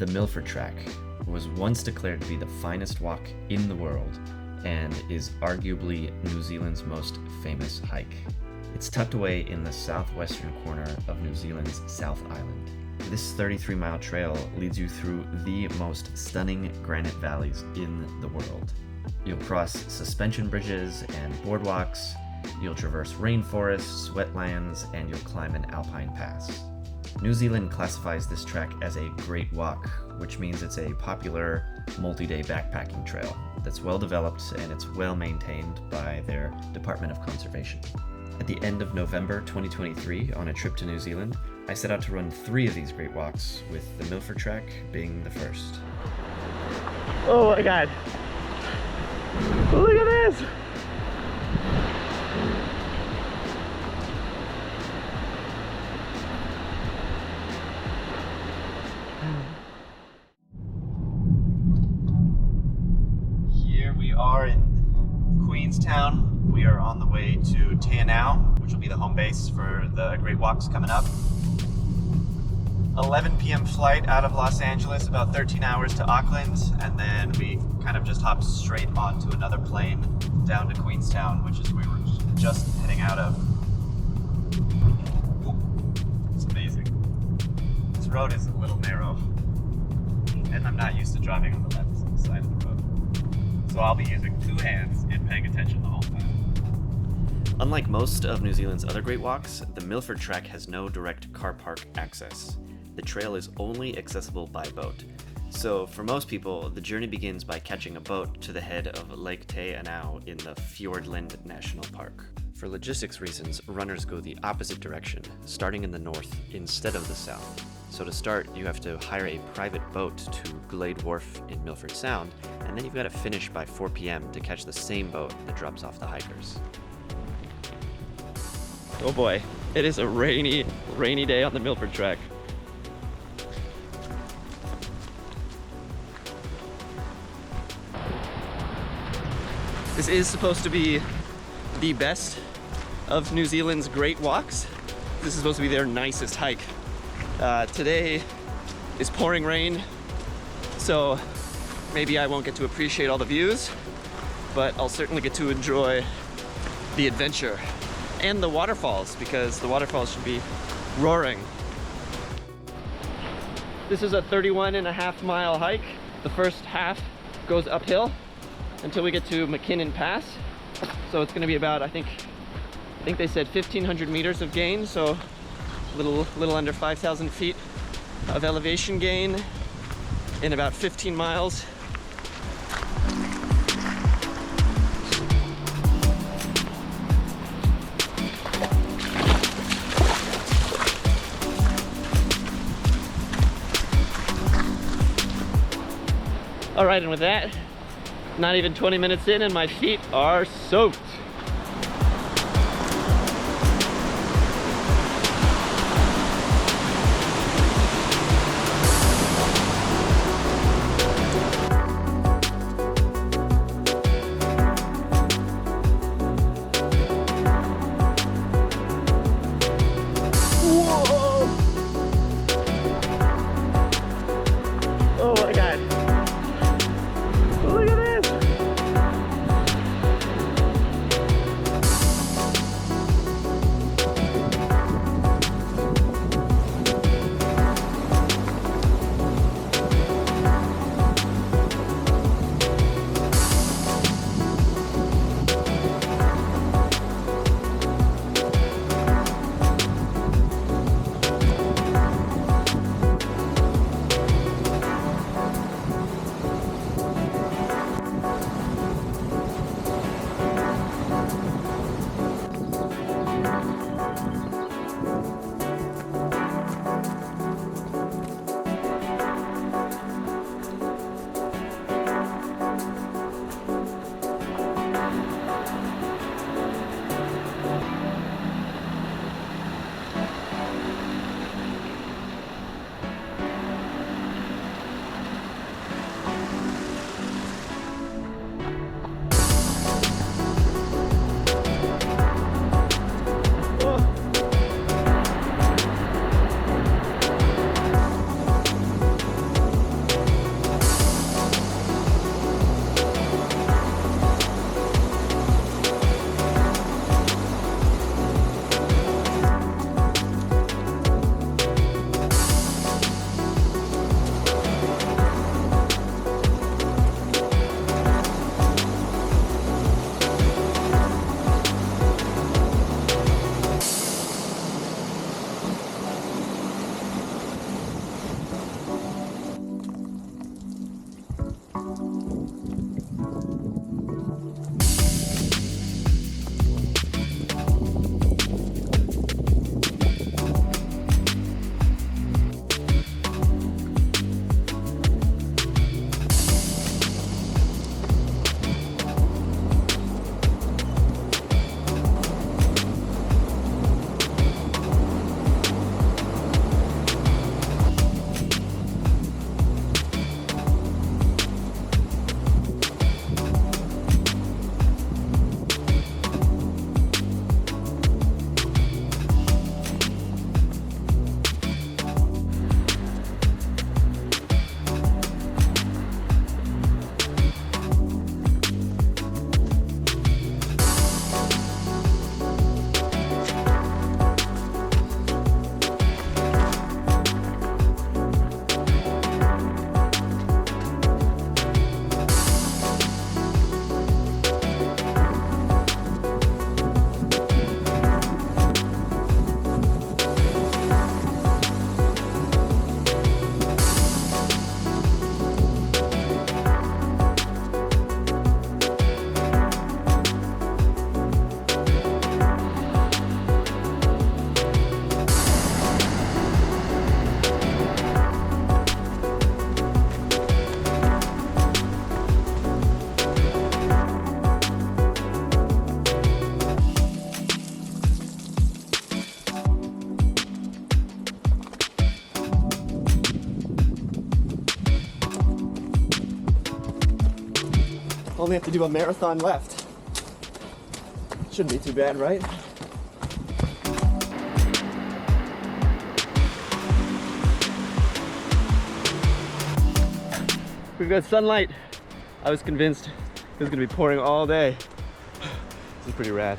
The Milford Track was once declared to be the finest walk in the world and is arguably New Zealand's most famous hike. It's tucked away in the southwestern corner of New Zealand's South Island. This 33-mile trail leads you through the most stunning granite valleys in the world. You'll cross suspension bridges and boardwalks, you'll traverse rainforests, wetlands, and you'll climb an alpine pass. New Zealand classifies this track as a great walk, which means it's a popular multi-day backpacking trail that's well developed and it's well maintained by their Department of Conservation. At the end of November 2023, on a trip to New Zealand, I set out to run 3 of these great walks, with the Milford Track being the first. Oh my god! Look at this! Here we are in Queenstown. We are on the way to Teanau, which will be the home base for the Great Walks coming up. 11 p.m. flight out of Los Angeles, about 13 hours to Auckland, and then we kind of just hopped straight onto another plane down to Queenstown, which is where we're just heading out of. Ooh, it's amazing. This road is a little narrow, and I'm not used to driving on the left side of the road. So I'll be using 2 hands and paying attention the whole time. Unlike most of New Zealand's other great walks, the Milford Track has no direct car park access. The trail is only accessible by boat. So for most people, the journey begins by catching a boat to the head of Lake Teanau in the Fiordland National Park. For logistics reasons, runners go the opposite direction, starting in the north instead of the south. So to start, you have to hire a private boat to Glade Wharf in Milford Sound, and then you've got to finish by 4 p.m. to catch the same boat that drops off the hikers. Oh boy, it is a rainy day on the Milford Track. This is supposed to be the best of New Zealand's great walks. This is supposed to be their nicest hike. Today is pouring rain, so maybe I won't get to appreciate all the views, but I'll certainly get to enjoy the adventure and the waterfalls, because the waterfalls should be roaring. This is a 31.5-mile hike. The first half goes uphill until we get to McKinnon Pass. So it's gonna be about, I think they said 1,500 meters of gain, so a little under 5,000 feet of elevation gain in about 15 miles. All right, and with that, not even 20 minutes in and my feet are soaked. Whoa! Oh my God. Look at this! Only have to do a marathon left. Shouldn't be too bad, right? We've got sunlight. I was convinced it was gonna be pouring all day. This is pretty rad.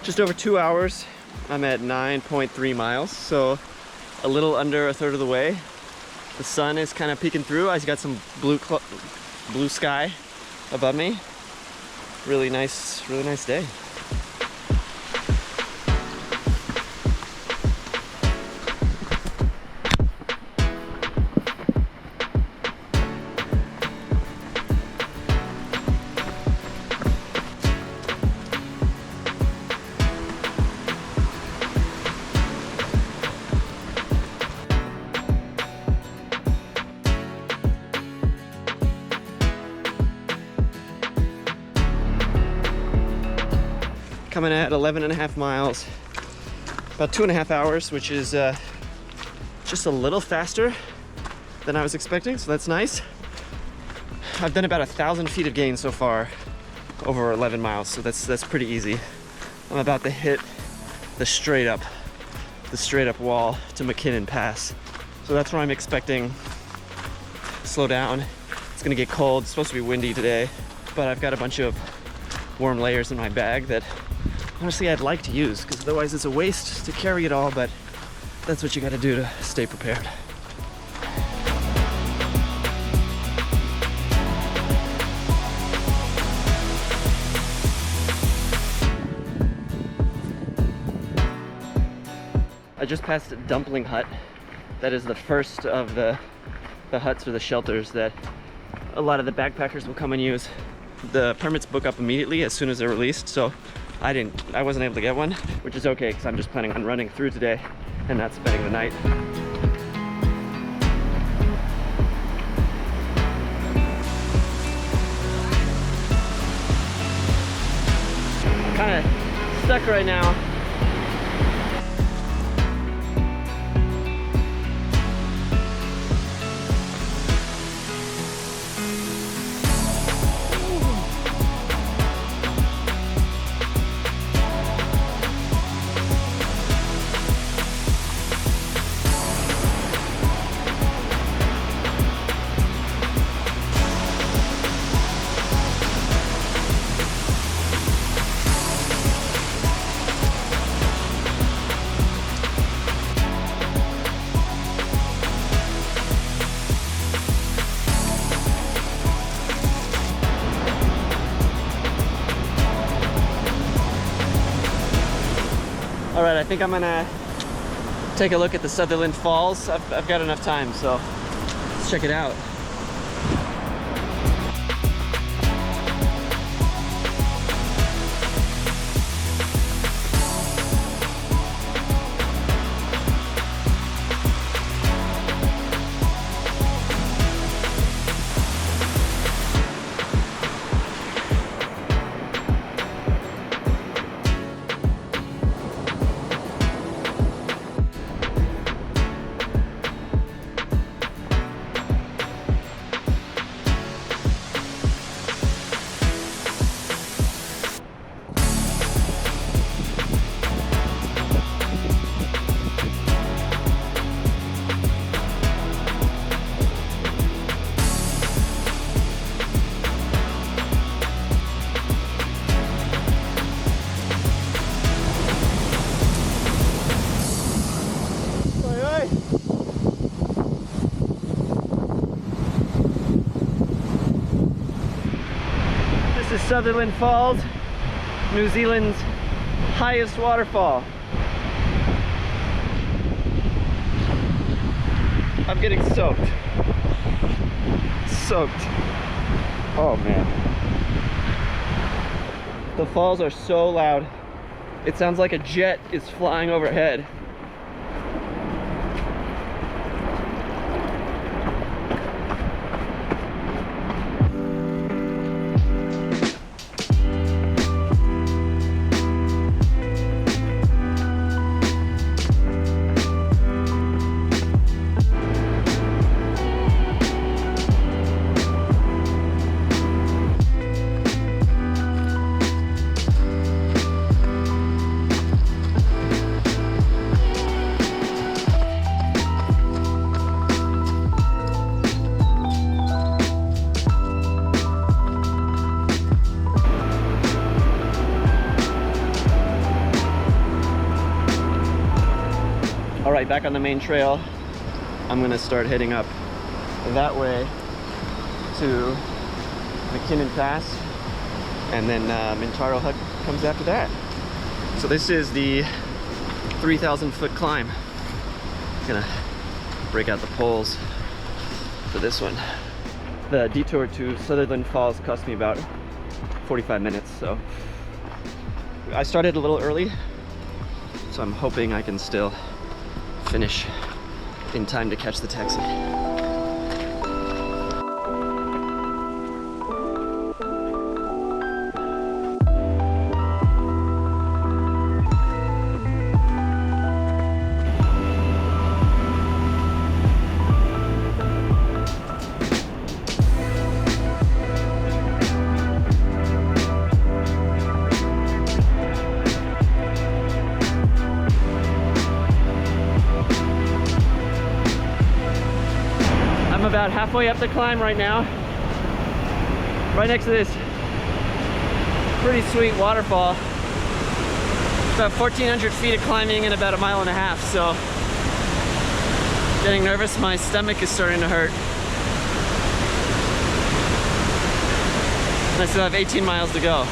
Just over 2 hours. I'm at 9.3 miles, so a little under a third of the way. The sun is kind of peeking through. I got some blue sky above me. Really nice day. Coming at 11.5 miles, about 2.5 hours, which is just a little faster than I was expecting, so that's nice. I've done about 1,000 feet of gain so far over 11 miles, so that's pretty easy. I'm about to hit the straight up wall to McKinnon Pass, so that's where I'm expecting slow down. It's gonna get cold. It's supposed to be windy today, but I've got a bunch of warm layers in my bag that honestly I'd like to use, because otherwise it's a waste to carry it all, but that's what you got to do to stay prepared. I just passed Dumpling Hut. That is the first of the huts or the shelters that a lot of the backpackers will come and use. The permits book up immediately as soon as they're released, so I wasn't able to get one, which is okay because I'm just planning on running through today and not spending the night. I'm kind of stuck right now. All right, I think I'm gonna take a look at the Sutherland Falls. I've got enough time, so let's check it out. This is Sutherland Falls, New Zealand's highest waterfall. I'm getting soaked. Oh man. The falls are so loud. It sounds like a jet is flying overhead. All right, back on the main trail. I'm gonna start heading up that way to McKinnon Pass, and then Mintaro Hut comes after that. So this is the 3,000 foot climb. Gonna break out the poles for this one. The detour to Sutherland Falls cost me about 45 minutes, so I started a little early, so I'm hoping I can still finish in time to catch the taxi. I'm about halfway up the climb right now, right next to this pretty sweet waterfall. About 1,400 feet of climbing and about 1.5 miles, so getting nervous. My stomach is starting to hurt. And I still have 18 miles to go.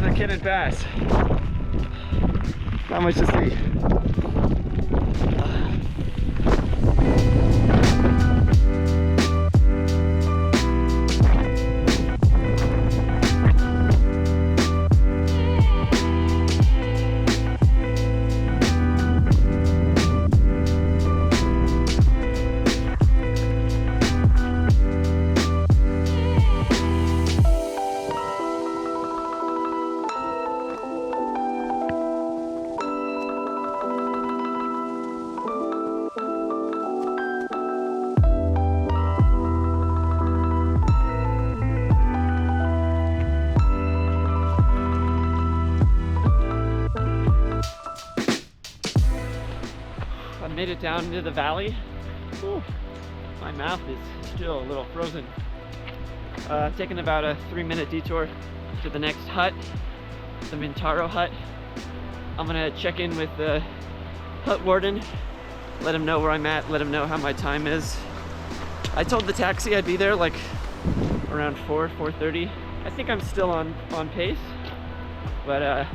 McKinnon Pass. Not much to see. I made it down into the valley. Ooh, my mouth is still a little frozen. Taking about a 3-minute detour to the next hut, the Mintaro Hut. I'm gonna check in with the hut warden, let him know where I'm at, let him know how my time is. I told the taxi I'd be there like around 4:30. I think I'm still on pace, but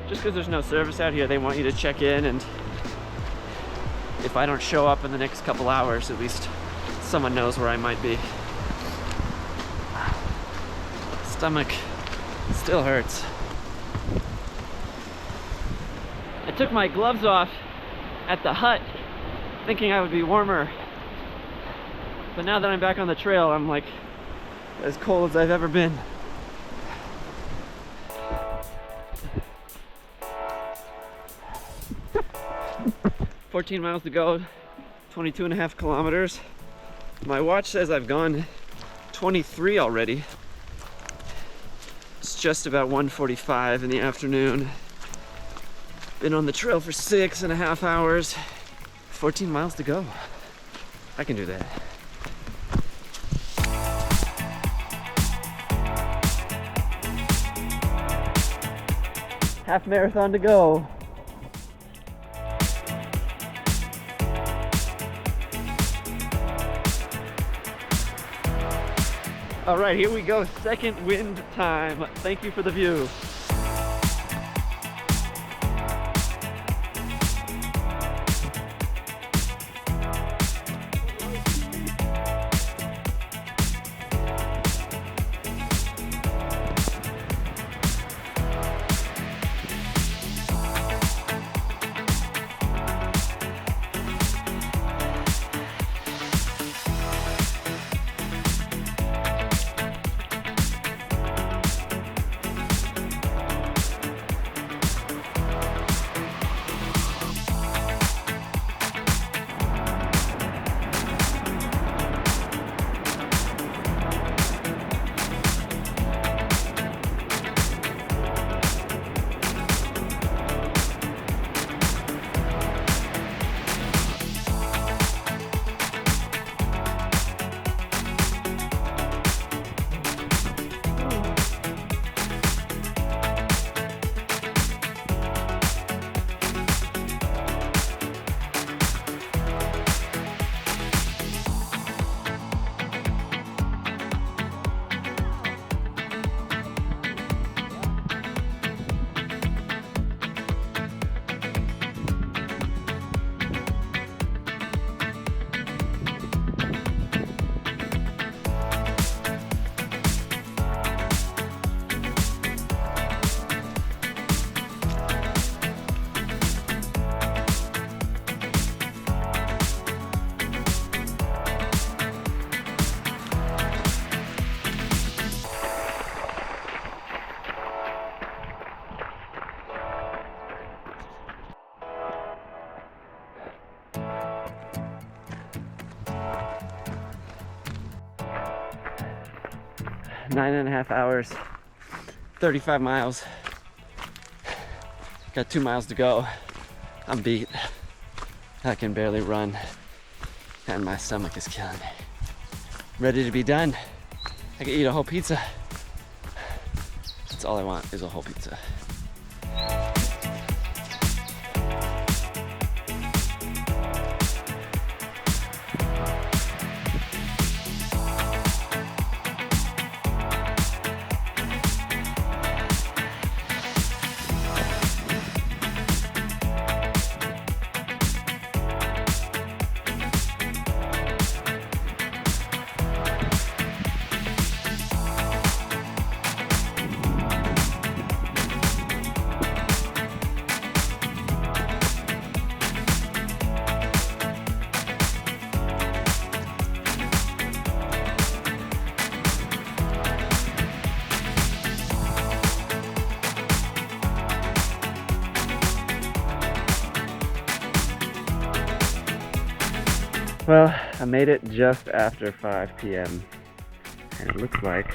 just because there's no service out here, they want you to check in, and if I don't show up in the next couple hours, at least someone knows where I might be. Stomach still hurts. I took my gloves off at the hut thinking I would be warmer, but now that I'm back on the trail, I'm like as cold as I've ever been. "14 miles to go, 22.5 kilometers. My watch says I've gone 23 already. It's just about 1:45 in the afternoon. Been on the trail for 6.5 hours. 14 miles to go. I can do that. Half marathon to go. All right, here we go. Second wind time. Thank you for the view. 9.5 hours, 35 miles. Got 2 miles to go. I'm beat. I can barely run, and my stomach is killing me. Ready to be done. I can eat a whole pizza. That's all I want, is a whole pizza. Well, I made it just after 5 p.m. and it looks like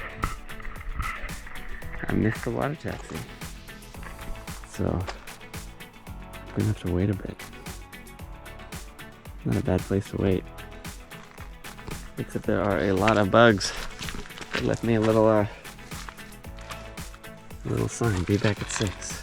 I missed the water taxi. So I'm gonna have to wait a bit. Not a bad place to wait. Except there are a lot of bugs. They left me a little sign, be back at 6.